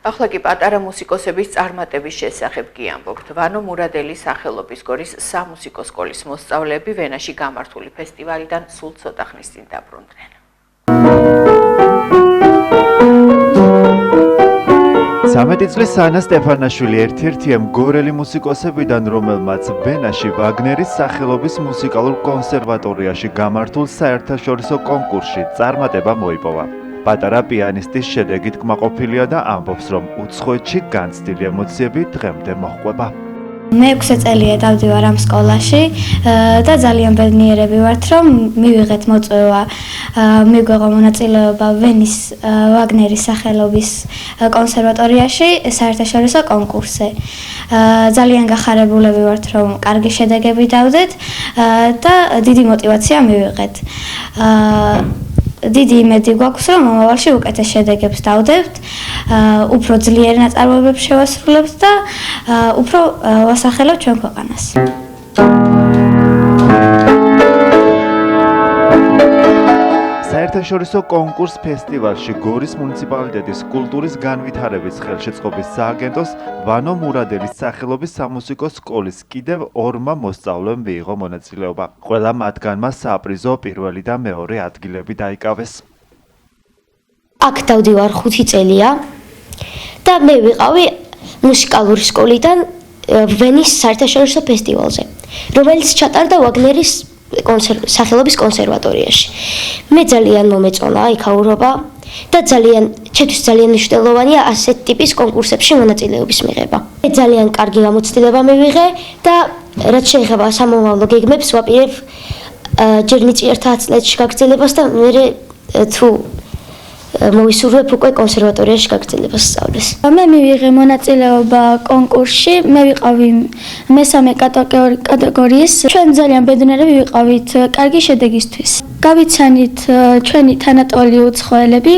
ახლა კი პატარა მუსიკოსების წარმატების შესახებ კი ამბობთ. ვანო მურადელის სახელობის გორის სამუსიკო სკოლის მოსწავლეები ვენაში გამართული ფესტივალიდან სულ ცოტა ხნის წინ დაბრუნდნენ. სამეტი წლის ანა სტეფანაშვილი ერთ-ერთია მგორელი მუსიკოსებიდან, რომელმაც ვენაში ვაგნერის სახელობის მუსიკალურ კონსერვატორიაში გამართულ საერთაშორისო კონკურსში წარმატება მოიპოვა. პატარა პიანისტის შედეგით კმაყოფილია და ამბობს, რომ უცხოეთში განცდილი ემოციები დღემდე მოჰყვება. მე 6 წელია დავდივარ ამ სკოლაში და ძალიან ბედნიერები ვართ, რომ მივიღეთ მოწვევა, მიგვეღო მონაწილეობა ვენის ვაგნერის სახელობის კონსერვატორიაში საერთაშორისო კონკურსზე. ძალიან გახარებულები ვართ, რომ კარგი შედეგები დავდეთ და დიდი мотиваცია მივიღეთ. დიდი იმედი გვაქვს, რომ მომავალში უკეთეს შედეგებს დავდებთ, უფრო ძლიერ ნაწარმოებებს შევასრულებთ და უფრო ვასახელებთ ჩვენ ქვეყანას. საერთაშორისო კონკურს ფესტივალში გორის მუნიციპალიტეტის კულტურის განვითარების ხელშეწყობის სააგენტოს ვანო მურადელის სახელობის სამუსიკო სკოლის კიდევ 2 მოსწავლემ მიიღო მონაწილეობა. ყველა მათგანმა საპრიზო პირველი და მეორე ადგილები დაიკავეს. აქ დავდივარ 5 წელია და მე ვიყავი მუსიკალური სკოლიდან ვენის საერთაშორისო ფესტივალზე, რომელიც ჩატარდა ვაგნერის სახელობის კონსერვატორიაში. მე ძალიან მომეწონა იქაურობა და ჩემთვის ძალიან მნიშვნელოვანია ასეთ ტიპის კონკურსებში მონაწილეობის მიღება. მე ძალიან კარგი გამოცდილება მივიღე და რაც შეეხება სამომავლო გეგმებს ვაპირებ ჯერ ნიჭიერთა 10 წლებში გაგრძელებას და მე თუ მოვისურვებ უკვე კონსერვატორიაში გაგრძელებას სწავლეს. მე მივიღე მონაწილეობა კონკურსში, მე ვიყავი მესამე კატეგორიის. ჩვენ ძალიან ბედნიერები ვიყავით კარგი შედეგისთვის. გავიცანით ჩვენი თანატოლი უცხოელები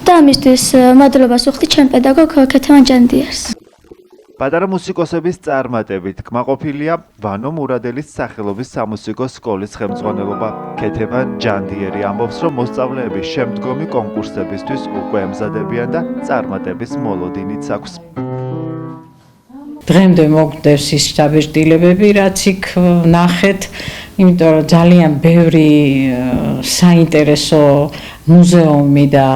და ამისთვის მადლობას ვუხდით ჩვენ პედაგოგ ქეთევან ჯანდიერს. პატარა მუსიკოსების წარმატებით კმაყოფილია ვანო მურადელის სახელობის სამუსიკო სკოლის ხელმძღვანელობა. ქეთევან ჯანდიერი ამბობს, რომ მოსწავლეები შემდგომი კონკურსებისთვის უკვე ემზადებიან და წარმატების მოლოდინიც აქვს. დღემდე მოგვდევს ის დაბეჭდილებები, რაც იქ ნახეთ, იმიტომ რომ ძალიან ბევრი საინტერესო მუზეუმი და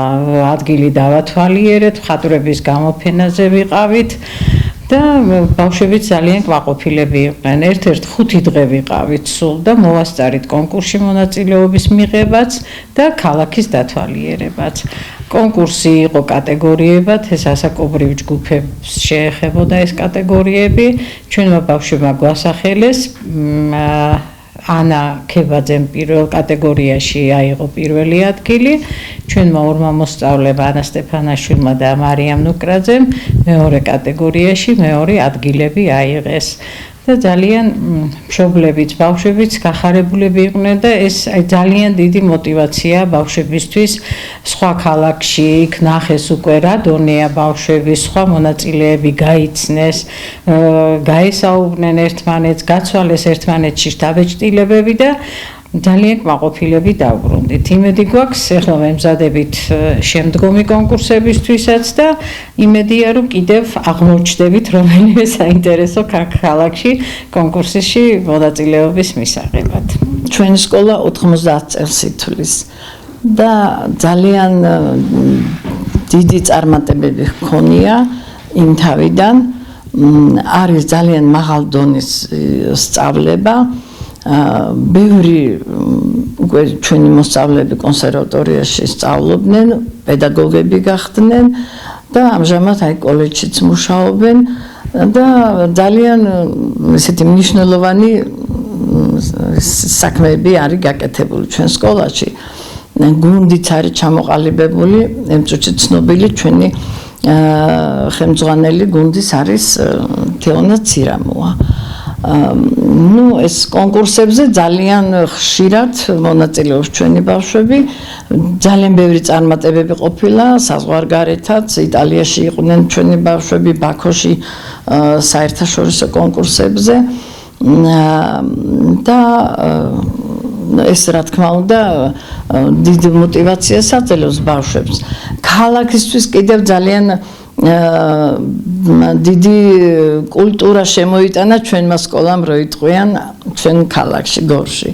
ადგილი დავათვალიერეთ, მხატვრების გამოფენაზე ვიყავით. და ბავშვებიც ძალიან კმაყოფილები იყვნენ. ერთ-ერთ 5 დღე ვიყავით სულ და მოვასწარით კონკურსში მონაწილეობის მიღებაც და ქალაქის დათვალიერებაც. კონკურსი იყო კატეგორიებად, ეს ასაკობრივ ჯგუფებს შეეხებოდა ეს კატეგორიები. ჩვენმა ბავშვებმა გვასახელეს ანა ქებაძემ პირველ კატეგორიაში აიღო პირველი ადგილი, ჩვენმა 2 მოსწავლემ ანა სტეფანაშვილმა და მარიამ ნუკრაძემ მეორე კატეგორიაში მეორე ადგილები აიღეს. და ძალიან მშობლებიც, ბავშვებიც გახარებულები იყვნენ და ეს ძალიან დიდი мотиваცია ბავშვებისთვის სხვა ქალაქში იქ ნახეს უკვე რა დონეა ბავშვების, სხვა მონაწილეები გაიცნეს, გაესაუბრნენ ერთმანეთს, გაცვალეს ერთმანეთში დაბეჭდილებები და ძალიან კმაყოფილები დავბრუნდით. იმედი გვაქვს, ახლა ვემზადებით შემდგომი კონკურსებისთვისაც და იმედია, რომ კიდევ აღმოჩნდებით რომელიმე საინტერესო ქალაქში კონკურსში მონაწილეობის მისაღებად. ჩვენი სკოლა 90 წელს ითვლის და ძალიან დიდი წარმატებები ჰქონია იმ თავიდან. არის ძალიან მაღალ დონის სწავლება. ბევრი უკვე ჩვენი მოსწავლეები კონსერვატორიაში სწავლობდნენ, პედაგოგები გახდნენ და ამჟამად აი კოლეჯშიც მუშაობენ და ძალიან ესეთი მნიშვნელოვანი საქმეები არის გაკეთებული ჩვენ სკოლაში. გუნდიც არის ჩამოყალიბებული, ემწუჩი ცნობილი ჩვენი ხელმძღვანელი გუნდის არის თეონა ცირამოა. ეს კონკურსებზე ძალიან ხშირად მონაწილეობს ჩვენი ბავშვები. ძალიან ბევრი წარმატებები ყოფილა საზღვარგარეთაც, იტალიაში იყვნენ ჩვენი ბავშვები, ბაქოში საერთაშორისო კონკურსებზე და ეს რა თქმა უნდა დიდ мотивაციას აძლევს ბავშვებს. ქალაქისთვის კიდევ ძალიან დიდი კულტურა შემოიტანა ჩვენმა სკოლამ რო იტყვიან ჩვენ ქალაქში გორში.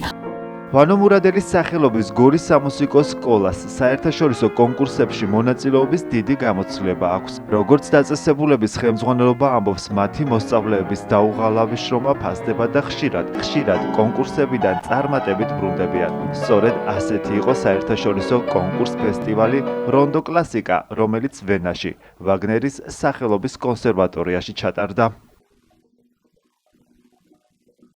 ვანო მურადელის სახელობის გორის სამუსიკო სკოლას საერთაშორისო კონკურსებში მონაწილეობის დიდი გამოცდილება აქვს. როგორც დაწესებულების ხელმძღვანელობა ამბობს, მათი მოსწავლეების დაუღალავი შრომა ფასდება და ხშირად კონკურსებიდან წარმატებით ბრუნდებიან. სწორედ ასეთი იყო საერთაშორისო კონკურს-ფესტივალი რონდო კლასიკა, რომელიც ვენაში, ვაგნერის სახელობის კონსერვატორიაში ჩატარდა.